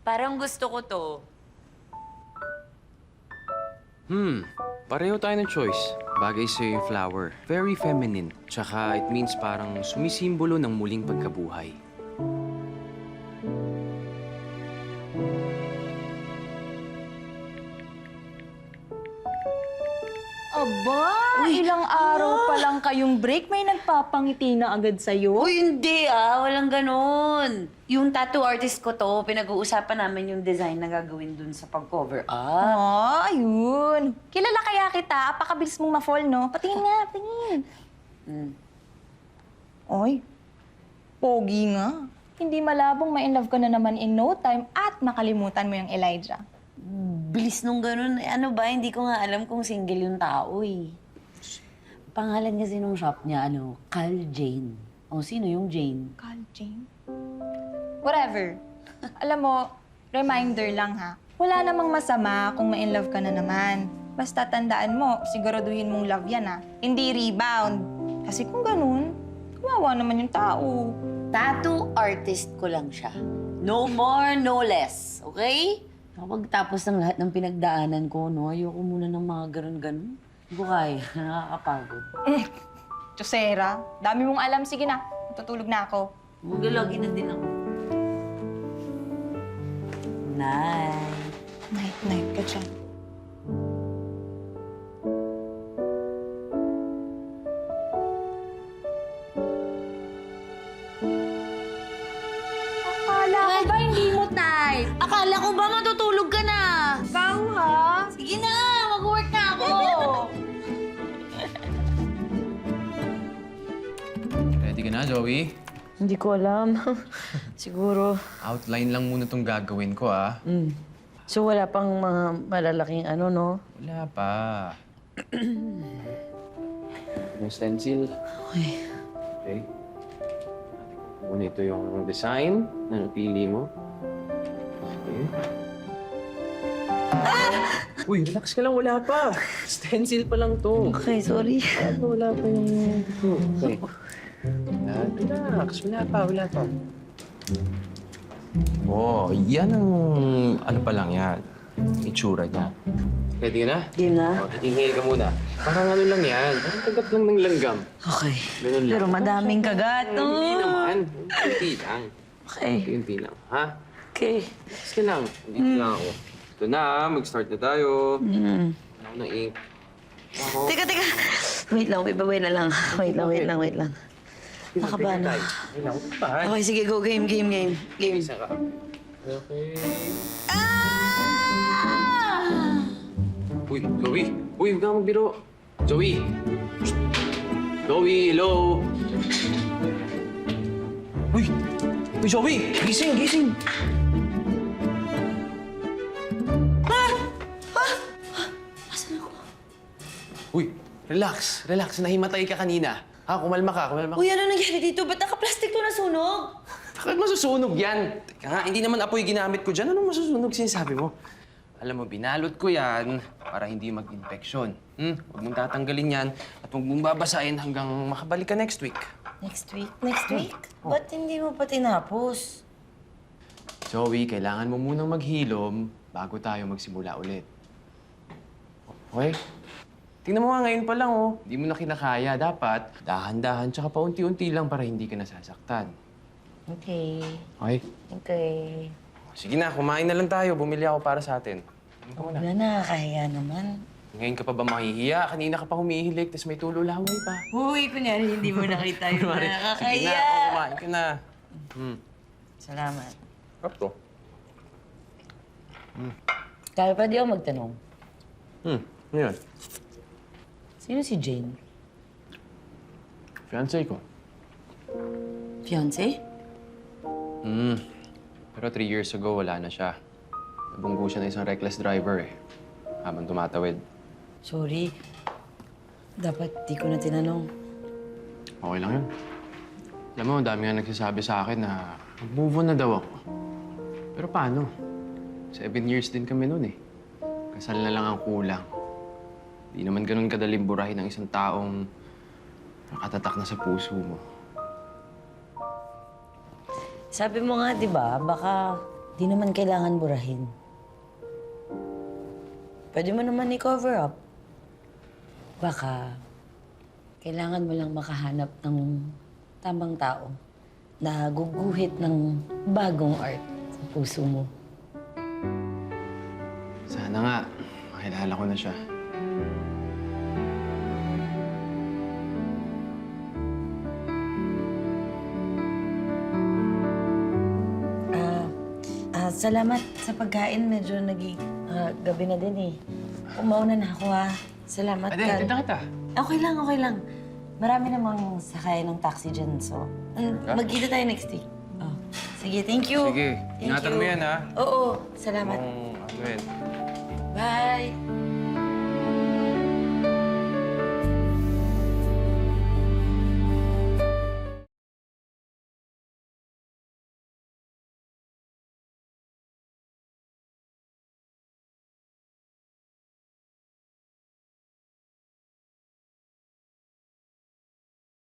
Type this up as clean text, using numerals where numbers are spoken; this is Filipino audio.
Parang gusto ko to. Pareho tayo ng choice. Bagay sa'yo yung flower. Very feminine. Tsaka it means parang sumisimbolo ng muling pagkabuhay. Aba, ilang araw pa lang kayong break, may nagpapangiti na agad sa'yo? Uy, hindi walang ganun. Yung tattoo artist ko to, pinag-uusapan namin yung design na gagawin dun sa pag-cover up. Ah, ayun. Kilala kaya kita, apakabilis mong ma-fall, no? Patingin nga, patingin. Oy, pogi nga. Hindi malabong ma-inlove ka na naman in no time at makalimutan mo yung Elijah. Bilis nung ganun. Ano ba, hindi ko nga alam kung single yung tao eh. Pangalan kasi nung shop niya, Cal Jane. O, sino yung Jane? Carl Jane? Whatever. Alam mo, reminder lang ha. Wala namang masama kung ma-inlove ka na naman. Basta tandaan mo, siguraduhin mong love yan ha. Hindi rebound. Kasi kung ganun, kawawa naman yung tao. Tattoo artist ko lang siya. No more, no less. Okay? Kapag tapos ng lahat ng pinagdaanan ko, ayoko muna ng mga ganun-ganun. Hindi ko kaya. Nakakapagod. Chosera, dami mong alam. Sige na, matutulog na ako. Magalagi na din ako. Night. Night-night ka dyan. Akala ko ba hindi mo type? Akala ko ba matutulog ka na? Ikaw ha? Sige na, mag-work na ako. Ready ka na, Joey? Hindi ko alam. Siguro. Outline lang muna tong gagawin ko, ah. So wala pang mga malalaking ano, no? Wala pa. Yung stencil. Okay. Okay. Muna ito yung design na napili mo. Okay. Uy, relax ka lang. Wala pa. Stencil pa lang to. Okay, sorry. Wala pa yung... Okay. Relax. Wala pa. Oh, yan ang... Ano pa lang yan. Itsura niya. Ready ka na? Game na? Oh, inhale ka muna. Parang ano lang yan. Parang kagat lang ng langgam. Okay. Ganun lang. Pero madaming kagat. Hindi naman. Kunti lang. Okay. Kunti lang. Ha? Okay. Relax ka lang. Dito lang ako. Ito na, mag-start na tayo. Wala ko ng ink. Ako. Teka. Wait lang, wait na lang. Wait lang. Nakabahan na. Okay lang. Pahan. Okay, sige, go. Game. Isa ka. Okay. Uy, Joey! Uy, huwag kang magbiro. Joey! Shh! Joey, hello! Uy! Uy, Joey! Gising! Uy, relax. Nahimatay ka kanina. Kumalma ka. Uy, ano nangyari dito? Ba't naka-plastic to nasunog? Bakit masusunog yan? Teka nga, hindi naman apoy ginamit ko dyan. Anong masusunog sinasabi mo? Alam mo, binalot ko yan para hindi mag-infeksyon. Huwag mong tatanggalin yan at huwag mong babasahin hanggang makabalik ka next week. Next week? Ba't hindi mo pa tinapos? Joey, kailangan mo munang maghilom bago tayo magsimula ulit. Okay? Tingnan mo nga ngayon pa lang, oh. Hindi mo na kinakaya. Dapat dahan-dahan tsaka paunti-unti lang para hindi ka nasasaktan. Okay. Okay? Sige na, kumain na lang tayo. Bumili ako para sa atin. Wala, nakakahiya naman. Ngayon ka pa ba mahihiya? Kanina ka pa humihilik, tapos may tululaway pa. Uy, kunyari hindi mo nakita yung Sige nakakahiya. na, kumain ka na. Salamat. Kapto. Kaya pwede ako magtanong. Ano yun? Sino si Jane? Fiancé ko. Fiancé? Pero 3 years ago, wala na siya. Nabunggo siya ng isang reckless driver eh. Habang tumatawid. Sorry. Dapat di ko na tinanong. Okay lang yun. Alam mo, dami nga nagsasabi sa akin na mag-move on na daw ako. Pero paano? 7 years din kami noon eh. Kasal na lang ang kulang. Di naman ganun kadaling burahin ng isang taong nakatatak na sa puso mo. Sabi mo nga, di ba, baka Di naman kailangan burahin. Pwede mo naman i-cover up. Baka kailangan mo lang makahanap ng tamang tao na guguhit ng bagong art sa puso mo. Sana nga, makilala ko na siya. Salamat sa pagkain. Medyo gabi na din eh. Umauna na ako ha. Salamat, Ate, Carl. tinta kita. Okay lang, okay lang. Marami namang sakay ng taxi dyan, so... magkita tayo next week. Oh. Sige, thank you. Sige, Thank ingatan you. mo yan, ha? Oo, salamat. Ano yan? Bye.